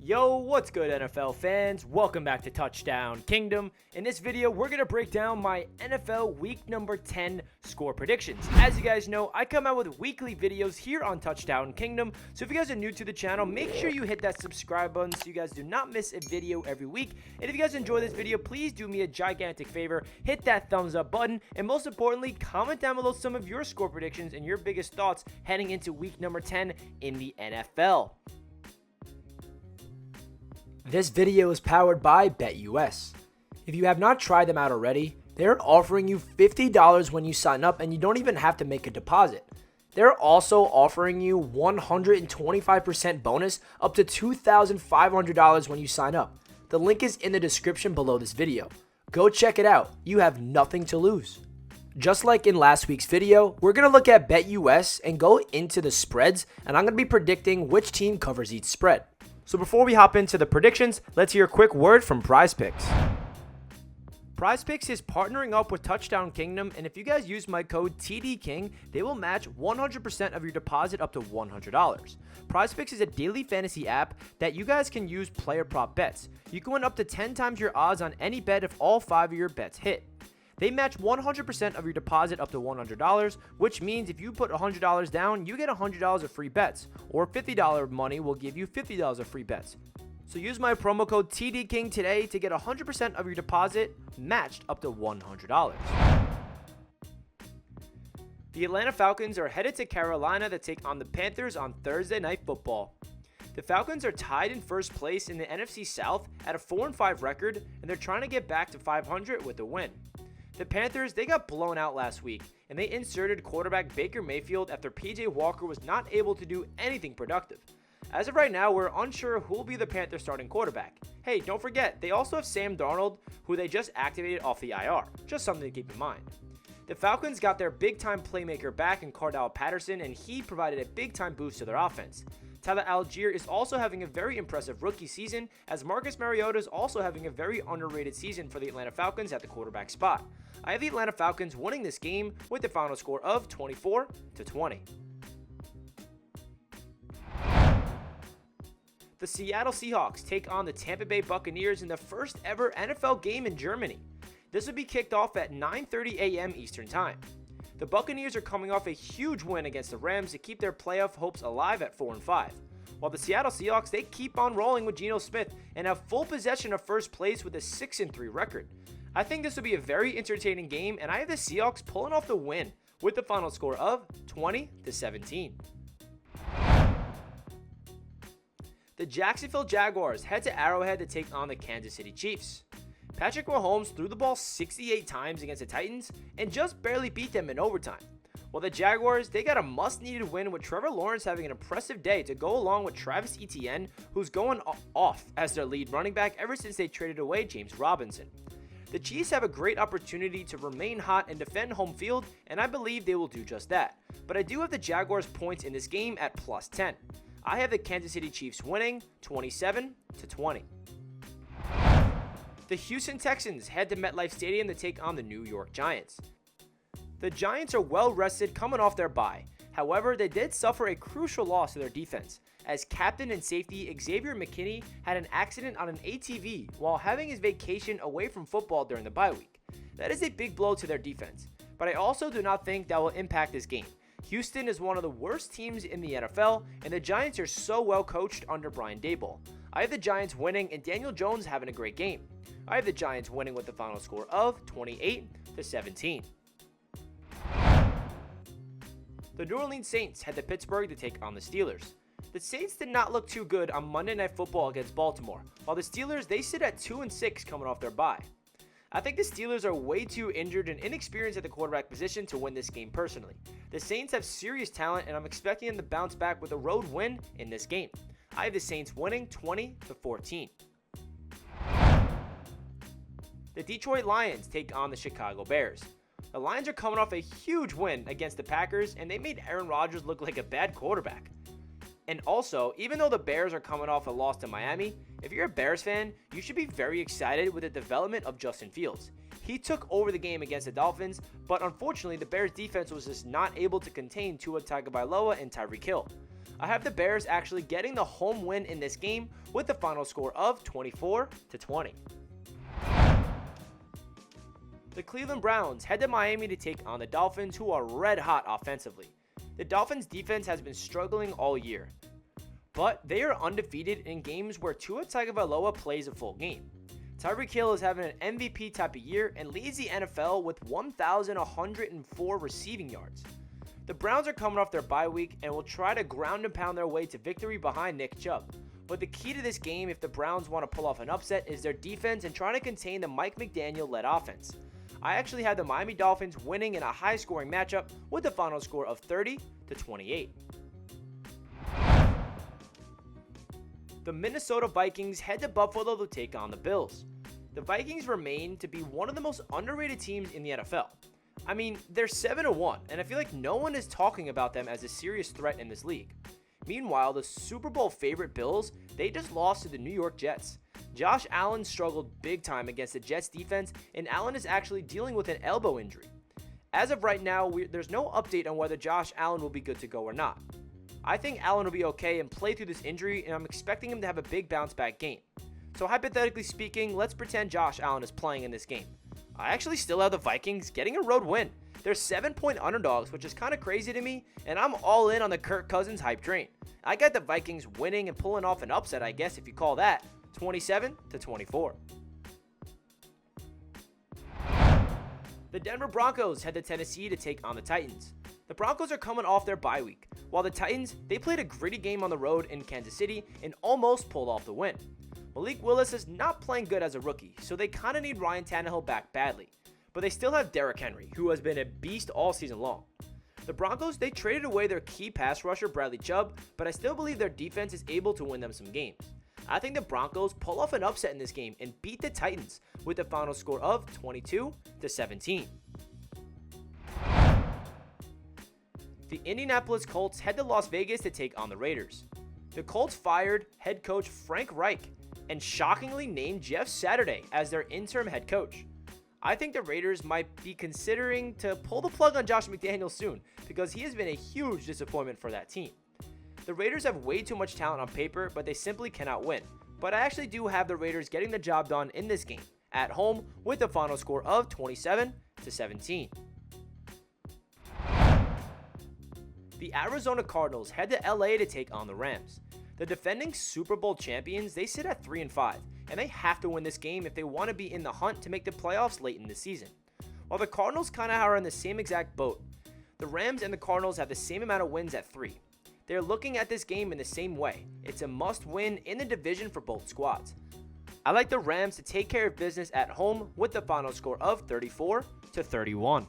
Yo, what's good NFL fans? Welcome back to Touchdown Kingdom. In this video, we're going to break down my NFL week number 10 score predictions. As you guys know, I come out with weekly videos here on Touchdown Kingdom. So if you guys are new to the channel, make sure you hit that subscribe button so you guys do not miss a video every week. And if you guys enjoy this video, please do me a gigantic favor, hit that thumbs up button, and most importantly, comment down below some of your score predictions and your biggest thoughts heading into week number 10 in the NFL. This video is powered by BetUS. If you have not tried them out already, they're offering you $50 when you sign up and you don't even have to make a deposit. They're also offering you 125% bonus up to $2,500 when you sign up. The link is in the description below this video. Go check it out. You have nothing to lose. Just like in last week's video, we're going to look at BetUS and go into the spreads, and I'm going to be predicting which team covers each spread. So before we hop into the predictions, let's hear a quick word from PrizePicks. PrizePicks is partnering up with Touchdown Kingdom, and if you guys use my code TDKING, they will match 100% of your deposit up to $100. PrizePicks is a daily fantasy app that you guys can use player prop bets. You can win up to 10 times your odds on any bet if all 5 of your bets hit. They match 100% of your deposit up to $100, which means if you put $100 down, you get $100 of free bets, or $50 money will give you $50 of free bets. So use my promo code TDKING today to get 100% of your deposit matched up to $100. The Atlanta Falcons are headed to Carolina to take on the Panthers on Thursday Night Football. The Falcons are tied in first place in the NFC South at a 4-5 record, and they're trying to get back to 500 with a win. The Panthers, they got blown out last week, and they inserted quarterback Baker Mayfield after PJ Walker was not able to do anything productive. As of right now, we're unsure who will be the Panthers starting quarterback. Hey, don't forget, they also have Sam Darnold, who they just activated off the IR. Just something to keep in mind. The Falcons got their big-time playmaker back in Cardell Patterson, and he provided a big-time boost to their offense. Tyler Algier is also having a very impressive rookie season, as Marcus Mariota is also having a very underrated season for the Atlanta Falcons at the quarterback spot. I have the Atlanta Falcons winning this game with the final score of 24-20. The Seattle Seahawks take on the Tampa Bay Buccaneers in the first ever NFL game in Germany. This will be kicked off at 9:30 a.m. Eastern Time. The Buccaneers are coming off a huge win against the Rams to keep their playoff hopes alive at 4-5. While the Seattle Seahawks, they keep on rolling with Geno Smith and have full possession of first place with a 6-3 record. I think this will be a very entertaining game, and I have the Seahawks pulling off the win with the final score of 20-17. The Jacksonville Jaguars head to Arrowhead to take on the Kansas City Chiefs. Patrick Mahomes threw the ball 68 times against the Titans and just barely beat them in overtime. While the Jaguars, they got a must-needed win with Trevor Lawrence having an impressive day to go along with Travis Etienne, who's going off as their lead running back ever since they traded away James Robinson. The Chiefs have a great opportunity to remain hot and defend home field, and I believe they will do just that. But I do have the Jaguars points in this game at +10. I have the Kansas City Chiefs winning 27-20. The Houston Texans head to MetLife Stadium to take on the New York Giants. The Giants are well rested coming off their bye. However, they did suffer a crucial loss to their defense, as captain and safety Xavier McKinney had an accident on an ATV while having his vacation away from football during the bye week. That is a big blow to their defense, but I also do not think that will impact this game. Houston is one of the worst teams in the NFL, and the Giants are so well coached under Brian Daboll. I have the Giants winning and Daniel Jones having a great game. I have the Giants winning with the final score of 28-17. The New Orleans Saints head to Pittsburgh to take on the Steelers. The Saints did not look too good on Monday Night Football against Baltimore, while the Steelers, they sit at 2-6 coming off their bye. I think the Steelers are way too injured and inexperienced at the quarterback position to win this game personally. The Saints have serious talent, and I'm expecting them to bounce back with a road win in this game. I have the Saints winning 20-14. The Detroit Lions take on the Chicago Bears. The Lions are coming off a huge win against the Packers, and they made Aaron Rodgers look like a bad quarterback. And also, even though the Bears are coming off a loss to Miami, if you're a Bears fan, you should be very excited with the development of Justin Fields. He took over the game against the Dolphins, but unfortunately, the Bears defense was just not able to contain Tua Tagovailoa and Tyreek Hill. I have the Bears actually getting the home win in this game with the final score of 24-20. The Cleveland Browns head to Miami to take on the Dolphins, who are red hot offensively. The Dolphins defense has been struggling all year, but they are undefeated in games where Tua Tagovailoa plays a full game. Tyreek Hill is having an MVP type of year and leads the NFL with 1,104 receiving yards. The Browns are coming off their bye week and will try to ground and pound their way to victory behind Nick Chubb. But the key to this game, if the Browns want to pull off an upset, is their defense and trying to contain the Mike McDaniel-led offense. I actually have the Miami Dolphins winning in a high-scoring matchup with the final score of 30-28. The Minnesota Vikings head to Buffalo to take on the Bills. The Vikings remain to be one of the most underrated teams in the NFL. I mean, they're 7-1, and I feel like no one is talking about them as a serious threat in this league. Meanwhile, the Super Bowl favorite Bills, they just lost to the New York Jets. Josh Allen struggled big time against the Jets defense, and Allen is actually dealing with an elbow injury. As of right now, there's no update on whether Josh Allen will be good to go or not. I think Allen will be okay and play through this injury, and I'm expecting him to have a big bounce back game. So hypothetically speaking, let's pretend Josh Allen is playing in this game. I actually still have the Vikings getting a road win. They're 7-point underdogs, which is kind of crazy to me, and I'm all in on the Kirk Cousins hype train. I got the Vikings winning and pulling off an upset, I guess if you call that, 27-24. The Denver Broncos head to Tennessee to take on the Titans. The Broncos are coming off their bye week, while the Titans, they played a gritty game on the road in Kansas City and almost pulled off the win. Malik Willis is not playing good as a rookie, so they kind of need Ryan Tannehill back badly. But they still have Derrick Henry, who has been a beast all season long. The Broncos, they traded away their key pass rusher Bradley Chubb, but I still believe their defense is able to win them some games. I think the Broncos pull off an upset in this game and beat the Titans with the final score of 22-17. The Indianapolis Colts head to Las Vegas to take on the Raiders. The Colts fired head coach Frank Reich and shockingly named Jeff Saturday as their interim head coach. I think the Raiders might be considering to pull the plug on Josh McDaniels soon because he has been a huge disappointment for that team. The Raiders have way too much talent on paper, but they simply cannot win. But I actually do have the Raiders getting the job done in this game at home with the final score of 27-17. The Arizona Cardinals head to LA to take on the Rams. The defending Super Bowl champions, they sit at 3-5, and they have to win this game if they want to be in the hunt to make the playoffs late in the season. While the Cardinals kind of are in the same exact boat, the Rams and the Cardinals have the same amount of wins at 3. They're looking at this game in the same way. It's a must-win in the division for both squads. I like the Rams to take care of business at home with the final score of 34-31.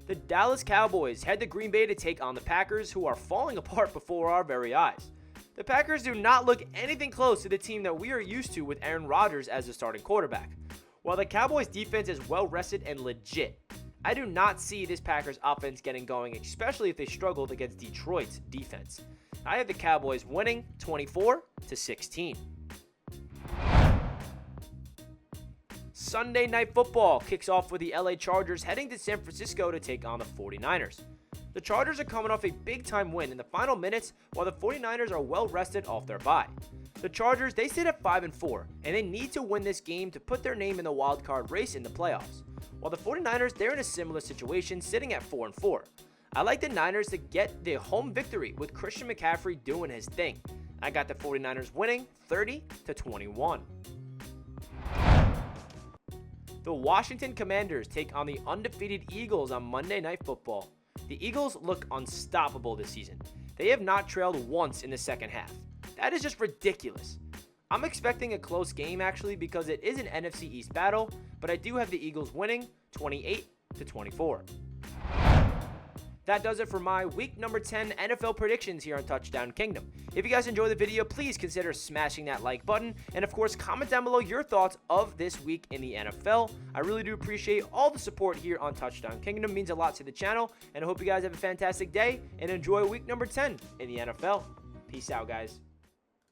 The Dallas Cowboys head to Green Bay to take on the Packers, who are falling apart before our very eyes. The Packers do not look anything close to the team that we are used to with Aaron Rodgers as the starting quarterback. While the Cowboys defense is well rested and legit, I do not see this Packers offense getting going, especially if they struggled against Detroit's defense. I have the Cowboys winning 24-16. Sunday Night Football kicks off with the LA Chargers heading to San Francisco to take on the 49ers. The Chargers are coming off a big-time win in the final minutes, while the 49ers are well rested off their bye. The Chargers, they sit at 5-4, and they need to win this game to put their name in the wild card race in the playoffs. While the 49ers, they're in a similar situation, sitting at 4-4. I like the Niners to get the home victory with Christian McCaffrey doing his thing. I got the 49ers winning 30-21. The Washington Commanders take on the undefeated Eagles on Monday Night Football. The Eagles look unstoppable this season. They have not trailed once in the second half. That is just ridiculous. I'm expecting a close game actually because it is an NFC East battle, but I do have the Eagles winning 28-24. That does it for my week number 10 NFL predictions here on Touchdown Kingdom. If you guys enjoyed the video, please consider smashing that like button, and of course comment down below your thoughts of this week in the NFL. I really do appreciate all the support here on Touchdown Kingdom. It means a lot to the channel, and I hope you guys have a fantastic day and enjoy week number 10 in the NFL. Peace out, guys.